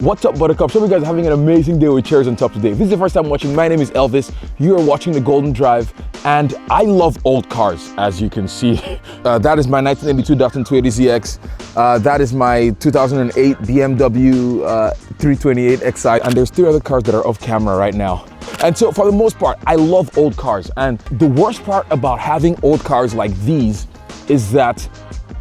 What's up, Buttercups? Hope you guys are having an amazing day with Chairs on Top today. If this is the first time watching, my name is Elvis. You are watching The Golden Drive, and I love old cars, as you can see. That is my 1982 Datsun 280ZX. That is my 2008 BMW 328xi, and there's 3 other cars that are off camera right now. And so, for the most part, I love old cars. And the worst part about having old cars like these is that,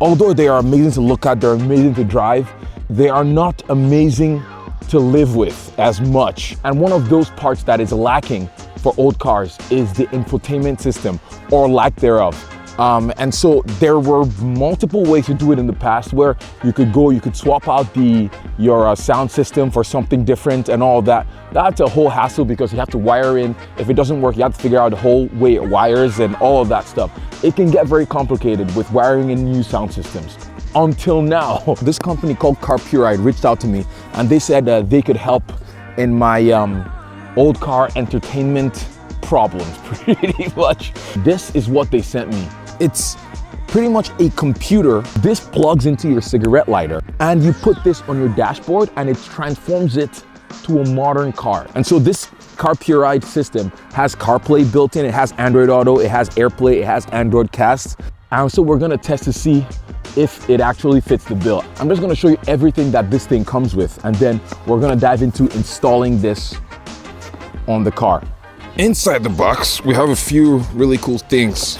although they are amazing to look at, they're amazing to drive, they are not amazing to live with as much. And one of those parts that is lacking for old cars is the infotainment system, or lack thereof. And so there were multiple ways to do it in the past, where you could swap out your sound system for something different and all that. That's a whole hassle because you have to wire in. If it doesn't work, you have to figure out the whole way it wires and all of that stuff. It can get very complicated with wiring in new sound systems. Until now, this company called Car Puride reached out to me, and they said they could help in my old car entertainment problems, pretty much. This is what they sent me. It's pretty much a computer. This plugs into your cigarette lighter, and you put this on your dashboard, and it transforms it to a modern car. And so this Car Puride system has CarPlay built in, it has Android Auto, it has AirPlay, it has Android Cast. And so we're gonna test to see if it actually fits the bill. I'm just gonna show you everything that this thing comes with, and then we're gonna dive into installing this on the car. Inside the box, we have a few really cool things.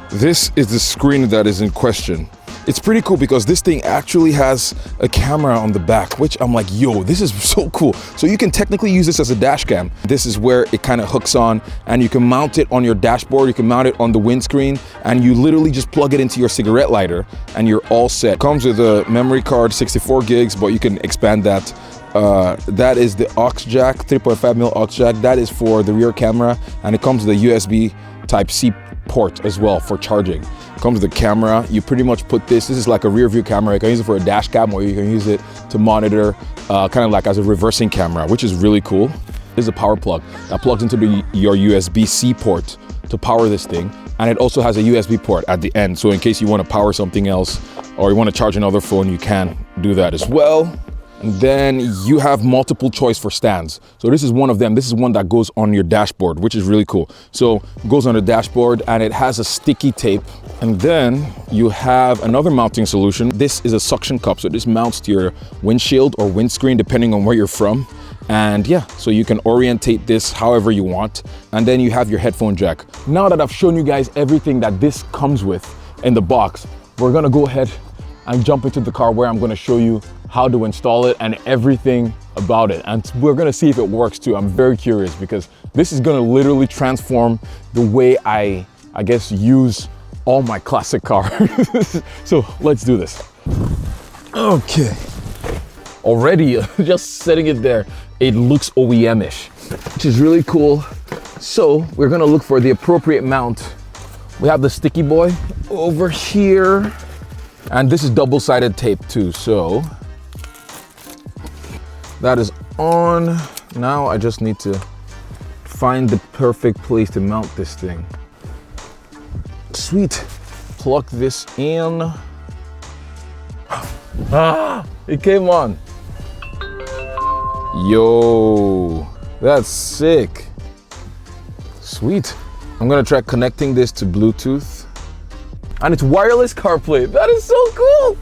This is the screen that is in question. It's pretty cool because this thing actually has a camera on the back, which I'm like, yo, this is so cool. So you can technically use this as a dash cam. This is where it kind of hooks on, and you can mount it on your dashboard, you can mount it on the windscreen, and you literally just plug it into your cigarette lighter and you're all set. Comes with a memory card, 64 gigs, but you can expand that. That is the aux jack, 3.5mm aux jack. That is for the rear camera, and it comes with a USB Type-C port as well for charging. Comes with the camera. You pretty much put this is like a rear view camera. You can use it for a dash cam, or you can use it to monitor kind of like as a reversing camera, which is really cool. There's a power plug that plugs into your USB-C port to power this thing, and it also has a USB port at the end, so in case you want to power something else or you want to charge another phone, you can do that as well. And then you have multiple choice for stands. So this is one of them. This is one that goes on your dashboard, which is really cool. So it goes on the dashboard, and it has a sticky tape. And then you have another mounting solution. This is a suction cup. So this mounts to your windshield or windscreen, depending on where you're from. And yeah, so you can orientate this however you want. And then you have your headphone jack. Now that I've shown you guys everything that this comes with in the box, we're gonna go ahead and jump into the car, where I'm gonna show you how to install it and everything about it. And we're gonna see if it works too. I'm very curious, because this is gonna literally transform the way I guess, use all my classic cars. So let's do this. Okay. Already, just setting it there, it looks OEM-ish, which is really cool. So we're gonna look for the appropriate mount. We have the sticky boy over here, and this is double-sided tape too, so that is on. Now I just need to find the perfect place to mount this thing. Sweet. Plug this in. Ah, it came on. Yo, that's sick. Sweet. I'm gonna try connecting this to Bluetooth. And it's wireless CarPlay. That is so cool.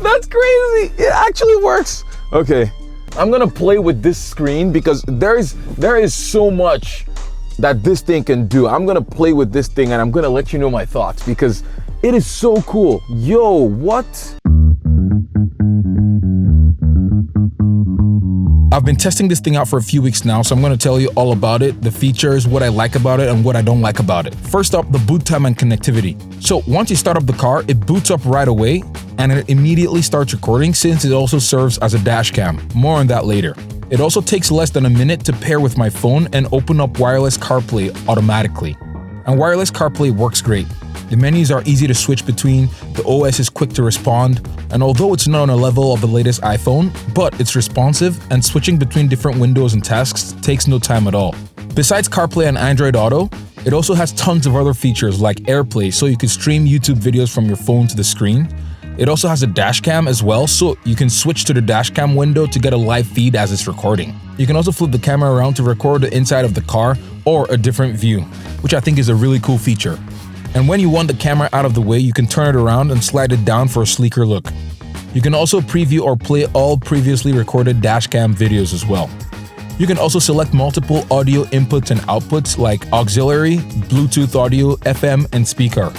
That's crazy. It actually works. Okay, I'm gonna play with this screen because there is so much that this thing can do. I'm gonna play with this thing, and I'm gonna let you know my thoughts, because it is so cool. Yo, what? I've been testing this thing out for a few weeks now, so I'm going to tell you all about it, the features, what I like about it, and what I don't like about it. First up, the boot time and connectivity. So once you start up the car, it boots up right away, and it immediately starts recording, since it also serves as a dash cam. More on that later. It also takes less than a minute to pair with my phone and open up wireless CarPlay automatically. And wireless CarPlay works great. The menus are easy to switch between, the OS is quick to respond, and although it's not on a level of the latest iPhone, but it's responsive, and switching between different windows and tasks takes no time at all. Besides CarPlay and Android Auto, It also has tons of other features like AirPlay, so you can stream YouTube videos from your phone to the screen. It also has a dash cam as well, so you can switch to the dash cam window to get a live feed as it's recording. You can also flip the camera around to record the inside of the car or a different view, which I think is a really cool feature. And when you want the camera out of the way, you can turn it around and slide it down for a sleeker look. You can also preview or play all previously recorded dashcam videos as well. You can also select multiple audio inputs and outputs like auxiliary, Bluetooth audio, FM, and speaker.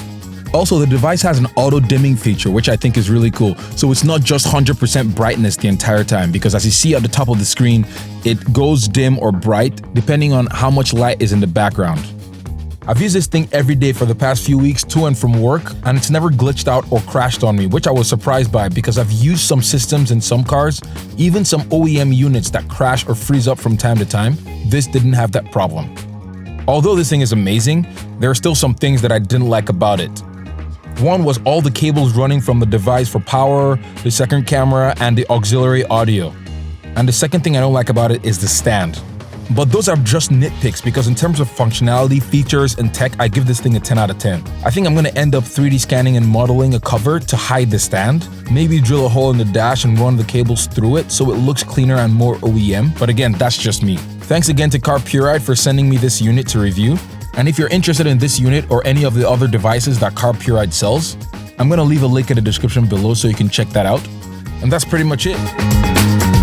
Also, the device has an auto dimming feature, which I think is really cool. So it's not just 100% brightness the entire time, because as you see at the top of the screen, it goes dim or bright depending on how much light is in the background. I've used this thing every day for the past few weeks to and from work, and it's never glitched out or crashed on me, which I was surprised by because I've used some systems in some cars, even some OEM units that crash or freeze up from time to time. This didn't have that problem. Although this thing is amazing, there are still some things that I didn't like about it. One was all the cables running from the device for power, the second camera, and the auxiliary audio. And the second thing I don't like about it is the stand. But those are just nitpicks because in terms of functionality, features, and tech, I give this thing a 10 out of 10. I think I'm going to end up 3D scanning and modeling a cover to hide the stand. Maybe drill a hole in the dash and run the cables through it so it looks cleaner and more OEM. But again, that's just me. Thanks again to Car Puride for sending me this unit to review. And if you're interested in this unit or any of the other devices that Car Puride sells, I'm going to leave a link in the description below so you can check that out. And that's pretty much it.